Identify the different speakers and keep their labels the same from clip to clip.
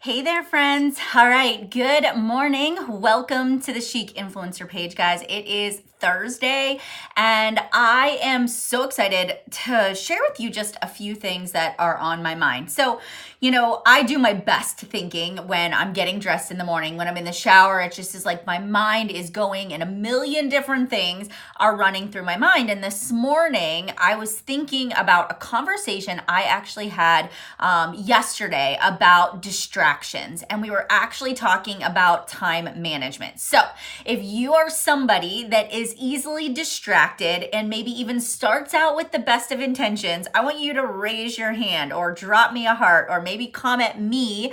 Speaker 1: Hey there, friends. All right, good morning. Welcome to the Chic Influencer page, guys. It is Thursday, and I am so excited to share with you just a few things that are on my mind. So, I do my best thinking when I'm getting dressed in the morning, when I'm in the shower. It just is like my mind is going and a million different things are running through my mind. And this morning, I was thinking about a conversation I actually had yesterday about distractions, and we were actually talking about time management. So if you are somebody that is easily distracted and maybe even starts out with the best of intentions, I want you to raise your hand or drop me a heart or maybe comment me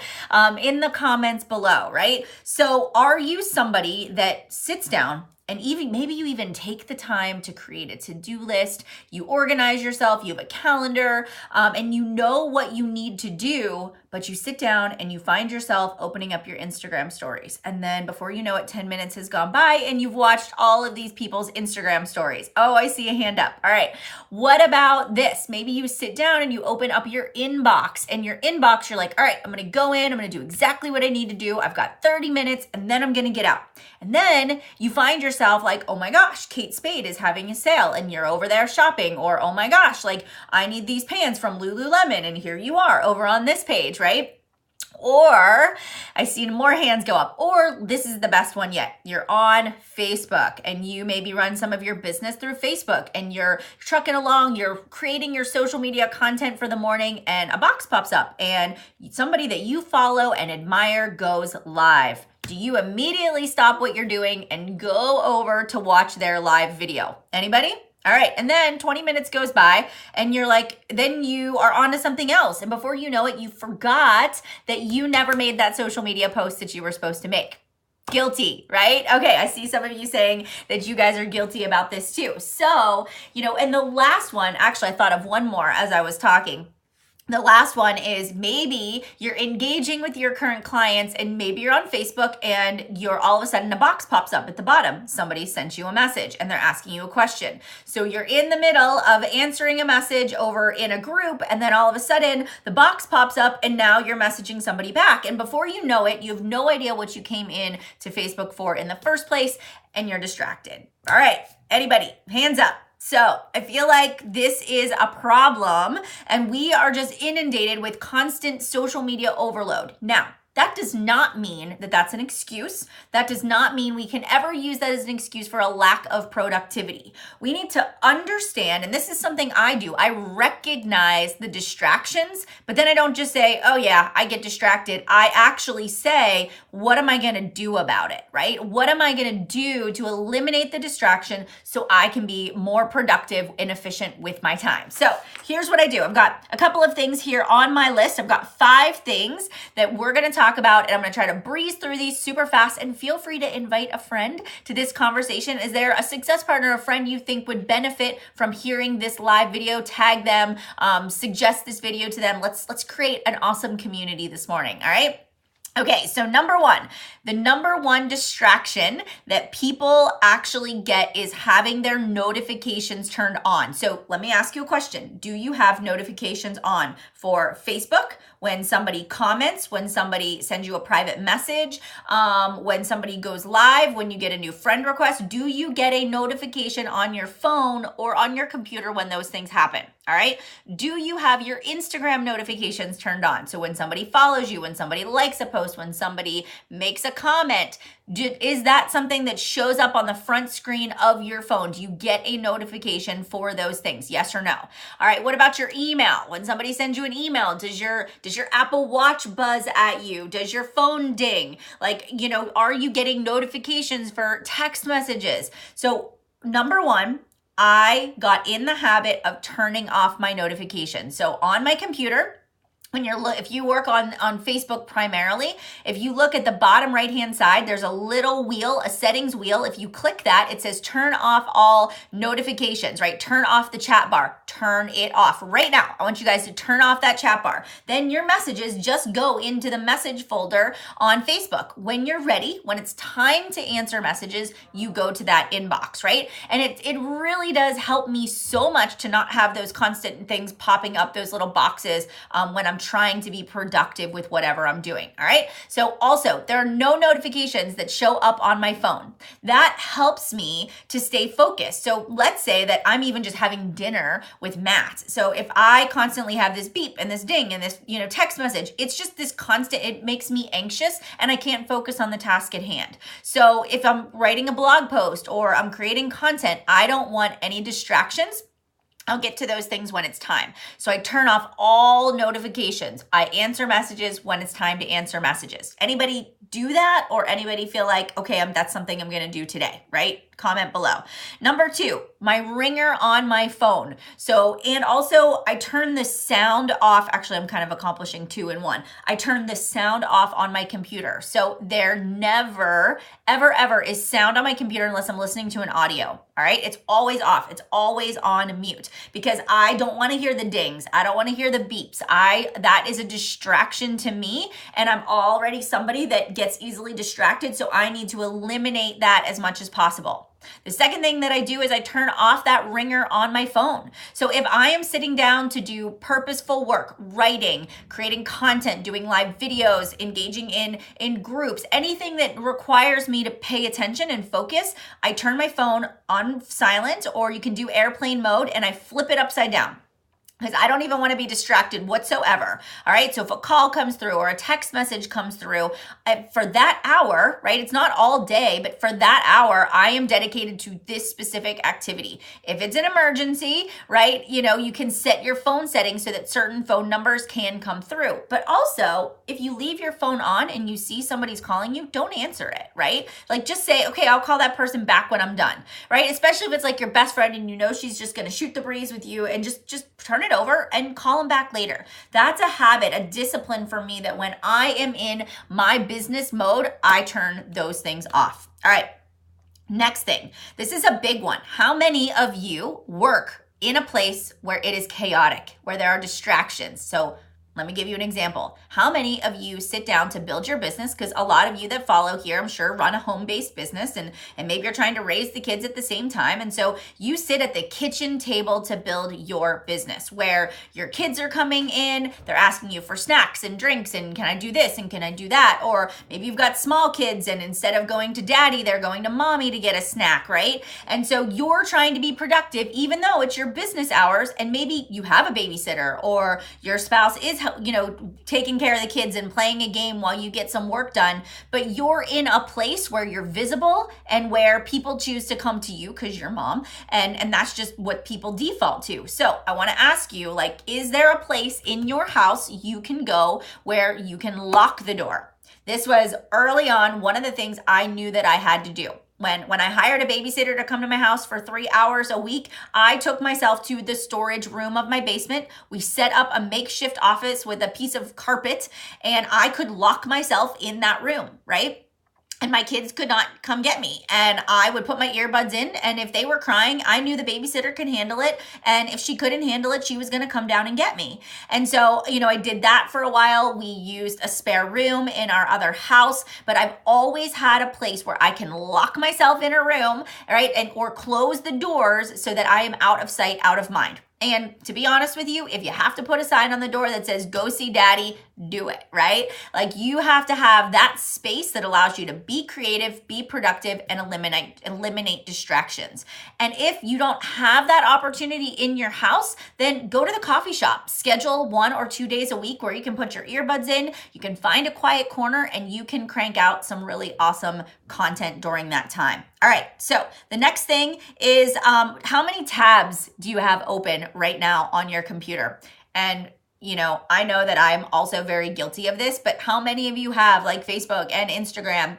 Speaker 1: in the comments below, right? So are you somebody that sits down and even maybe you even take the time to create a to-do list, you organize yourself, you have a calendar, and you know what you need to do, but you sit down and you find yourself opening up your Instagram stories. And then before you know it, 10 minutes has gone by and you've watched all of these people's Instagram stories. Oh, I see a hand up. All right. What about this? Maybe you sit down and you open up your inbox, and your inbox, you're like, all right, I'm going to go in, I'm going to do exactly what I need to do. I've got 30 minutes and then I'm going to get out. And then you find yourself like, oh my gosh, Kate Spade is having a sale and you're over there shopping. Or, oh my gosh, like I need these pants from Lululemon and here you are over on this page, right? Or I see more hands go up. Or this is the best one yet. You're on Facebook and you maybe run some of your business through Facebook and you're trucking along, you're creating your social media content for the morning, and a box pops up and somebody that you follow and admire goes live. Do you immediately stop what you're doing and go over to watch their live video? Anybody? All right. And then 20 minutes goes by and you're like, then you are on to something else. And before you know it, you forgot that you never made that social media post that you were supposed to make. Guilty, right? Okay, I see some of you saying that you guys are guilty about this too. So, and the last one, actually, I thought of one more as I was talking. The last one is maybe you're engaging with your current clients and maybe you're on Facebook and you're all of a sudden a box pops up at the bottom. Somebody sent you a message and they're asking you a question. So you're in the middle of answering a message over in a group, and then all of a sudden the box pops up and now you're messaging somebody back. And before you know it, you have no idea what you came in to Facebook for in the first place and you're distracted. All right, anybody, hands up. So I feel like this is a problem and we are just inundated with constant social media overload. Now, that does not mean that that's an excuse. That does not mean we can ever use that as an excuse for a lack of productivity. We need to understand, and this is something I do, I recognize the distractions, but then I don't just say, oh yeah, I get distracted. I actually say, what am I gonna do about it, right? What am I gonna do to eliminate the distraction so I can be more productive and efficient with my time? So here's what I do. I've got a couple of things here on my list. I've got 5 things that we're gonna talk about, and I'm going to try to breeze through these super fast. And feel free to invite a friend to this conversation. Is there a success partner, a friend you think would benefit from hearing this live video? Tag them, suggest this video to them. Let's create an awesome community this morning. All right. Okay, so the number one distraction that people actually get is having their notifications turned on. So let me ask you a question. Do you have notifications on for Facebook? When somebody comments, when somebody sends you a private message, when somebody goes live, when you get a new friend request, do you get a notification on your phone or on your computer when those things happen? All right. Do you have your Instagram notifications turned on? So when somebody follows you, when somebody likes a post, when somebody makes a comment, is that something that shows up on the front screen of your phone? Do you get a notification for those things? Yes or no? All right. What about your email? When somebody sends you an email, does your Apple Watch buzz at you? Does your phone ding? Are you getting notifications for text messages? So number one, I got in the habit of turning off my notifications. So on my computer, if you work on Facebook primarily, if you look at the bottom right-hand side, there's a little wheel, a settings wheel. If you click that, it says turn off all notifications, right? Turn off the chat bar, turn it off right now. I want you guys to turn off that chat bar. Then your messages just go into the message folder on Facebook. When you're ready, when it's time to answer messages, you go to that inbox, right? And it really does help me so much to not have those constant things popping up, those little boxes when I'm trying to be productive with whatever I'm doing. All right. So also, there are no notifications that show up on my phone. That helps me to stay focused. So let's say that I'm even just having dinner with Matt. So if I constantly have this beep and this ding and this, text message, it's just this constant, it makes me anxious and I can't focus on the task at hand. So if I'm writing a blog post or I'm creating content, I don't want any distractions. I'll get to those things when it's time. So I turn off all notifications. I answer messages when it's time to answer messages. Anybody do that, or anybody feel like, okay, that's something I'm going to do today, right? Comment below. Number 2, my ringer on my phone. So, and also I turn the sound off. Actually, I'm kind of accomplishing 2 in 1. I turn the sound off on my computer. So there never, ever is sound on my computer unless I'm listening to an audio. All right. It's always off. It's always on mute because I don't want to hear the dings. I don't want to hear the beeps. That is a distraction to me. And I'm already somebody that gets easily distracted. So I need to eliminate that as much as possible. The second thing that I do is I turn off that ringer on my phone. So if I am sitting down to do purposeful work, writing, creating content, doing live videos, engaging in groups, anything that requires me to pay attention and focus, I turn my phone on silent, or you can do airplane mode, and I flip it upside down. Because I don't even want to be distracted whatsoever. All right. So if a call comes through or a text message comes through, for that hour, right? It's not all day, but for that hour, I am dedicated to this specific activity. If it's an emergency, right? You can set your phone settings so that certain phone numbers can come through. But also, if you leave your phone on and you see somebody's calling you, don't answer it, right? Like just say, okay, I'll call that person back when I'm done, right? Especially if it's like your best friend and she's just going to shoot the breeze with you, and just turn it over and call them back later. That's a habit, a discipline for me, that when I am in my business mode, I turn those things off. All right. Next thing. This is a big one. How many of you work in a place where it is chaotic, where there are distractions? So let me give you an example. How many of you sit down to build your business? Because a lot of you that follow here, I'm sure, run a home-based business, and maybe you're trying to raise the kids at the same time. And so you sit at the kitchen table to build your business, where your kids are coming in, they're asking you for snacks and drinks, and can I do this and can I do that? Or maybe you've got small kids, and instead of going to daddy, they're going to mommy to get a snack, right? And so you're trying to be productive, even though it's your business hours, and maybe you have a babysitter, or your spouse is taking care of the kids and playing a game while you get some work done, but you're in a place where you're visible and where people choose to come to you because you're mom, and that's just what people default to. So I want to ask you, is there a place in your house you can go where you can lock the door? This was early on one of the things I knew that I had to do. When I hired a babysitter to come to my house for 3 hours a week, I took myself to the storage room of my basement. We set up a makeshift office with a piece of carpet, and I could lock myself in that room, right? And my kids could not come get me. And I would put my earbuds in, and if they were crying, I knew the babysitter could handle it. And if she couldn't handle it, she was going to come down and get me. And so, I did that for a while. We used a spare room in our other house, but I've always had a place where I can lock myself in a room, right? Or close the doors so that I am out of sight, out of mind. And to be honest with you, if you have to put a sign on the door that says, go see daddy, do it, right? You have to have that space that allows you to be creative, be productive, and eliminate distractions. And if you don't have that opportunity in your house, then go to the coffee shop. Schedule 1 or 2 days a week where you can put your earbuds in, you can find a quiet corner, and you can crank out some really awesome content during that time. All right, so the next thing is how many tabs do you have open right now on your computer? And I know that I'm also very guilty of this, but how many of you have Facebook and Instagram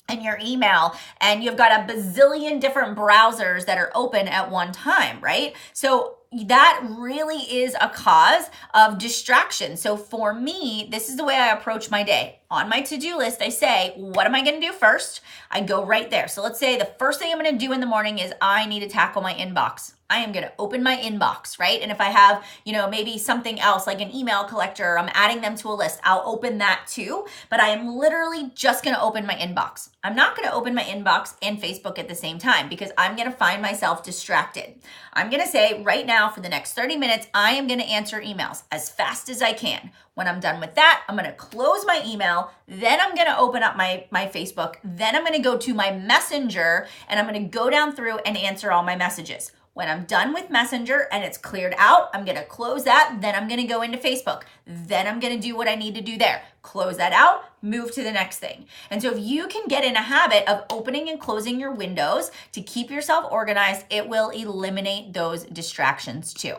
Speaker 1: and your email, and you've got a bazillion different browsers that are open at one time, right? So that really is a cause of distraction. So for me, this is the way I approach my day. On my to-do list, I say, what am I going to do first? I go right there. So let's say the first thing I'm going to do in the morning is I need to tackle my inbox. I am going to open my inbox, right? And if I have, maybe something else like an email collector, I'm adding them to a list, I'll open that too. But I am literally just going to open my inbox. I'm not going to open my inbox and Facebook at the same time because I'm going to find myself distracted. I'm going to say right now for the next 30 minutes, I am going to answer emails as fast as I can. When I'm done with that, I'm going to close my email. Then I'm going to open up my Facebook. Then I'm going to go to my Messenger and I'm going to go down through and answer all my messages. When I'm done with Messenger and it's cleared out, I'm going to close that. Then I'm going to go into Facebook. Then I'm going to do what I need to do there. Close that out, move to the next thing. And so if you can get in a habit of opening and closing your windows to keep yourself organized, it will eliminate those distractions too.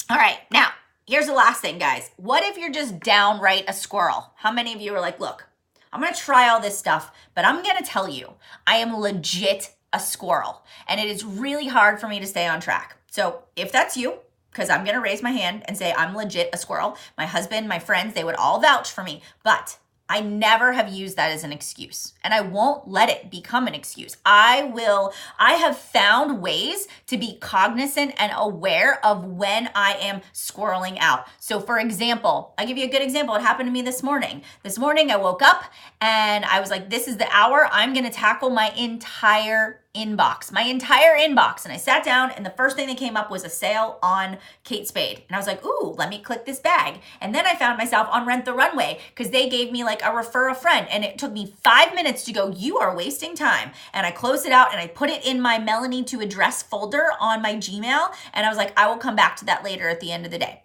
Speaker 1: All right, now here's the last thing, guys. What if you're just downright a squirrel? How many of you are like, look, I'm going to try all this stuff, but I'm going to tell you, I am legit a squirrel, and it is really hard for me to stay on track. So if that's you, because I'm going to raise my hand and say I'm legit a squirrel, my husband, my friends, they would all vouch for me, but I never have used that as an excuse, and I won't let it become an excuse. I have found ways to be cognizant and aware of when I am squirreling out. So for example, I'll give you a good example. It happened to me this morning. This morning I woke up and I was like, this is the hour I'm going to tackle my entire inbox. And I sat down and the first thing that came up was a sale on Kate Spade. And I was like, ooh, let me click this bag. And then I found myself on Rent the Runway because they gave me like a refer a friend. And it took me 5 minutes to go, you are wasting time. And I closed it out and I put it in my Melanie to address folder on my Gmail. And I was like, I will come back to that later at the end of the day.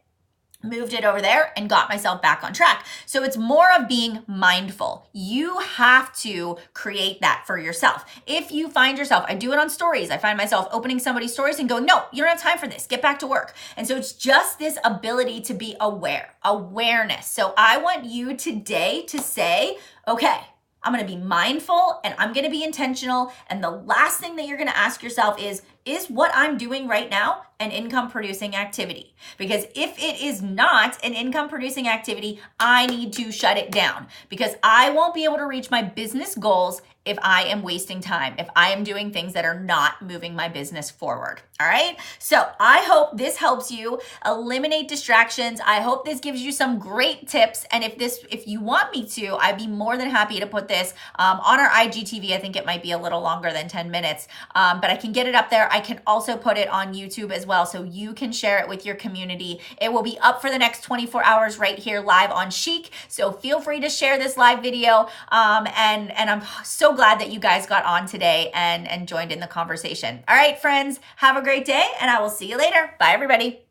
Speaker 1: Moved it over there and got myself back on track. So it's more of being mindful. You have to create that for yourself. If you find yourself, I do it on stories. I find myself opening somebody's stories and going, no, you don't have time for this. Get back to work. And so it's just this ability to be awareness. So I want you today to say, okay, I'm going to be mindful and I'm going to be intentional. And the last thing that you're going to ask yourself is what I'm doing right now an income producing activity? Because if it is not an income producing activity, I need to shut it down because I won't be able to reach my business goals if I am wasting time, if I am doing things that are not moving my business forward. All right. So I hope this helps you eliminate distractions. I hope this gives you some great tips. And if you want me to, I'd be more than happy to put this on our IGTV. I think it might be a little longer than 10 minutes, but I can get it up there. I can also put it on YouTube as well, so you can share it with your community. It will be up for the next 24 hours right here live on Chic. So feel free to share this live video. And I'm so glad that you guys got on today and joined in the conversation. All right, friends, have a great day, and I will see you later. Bye, everybody.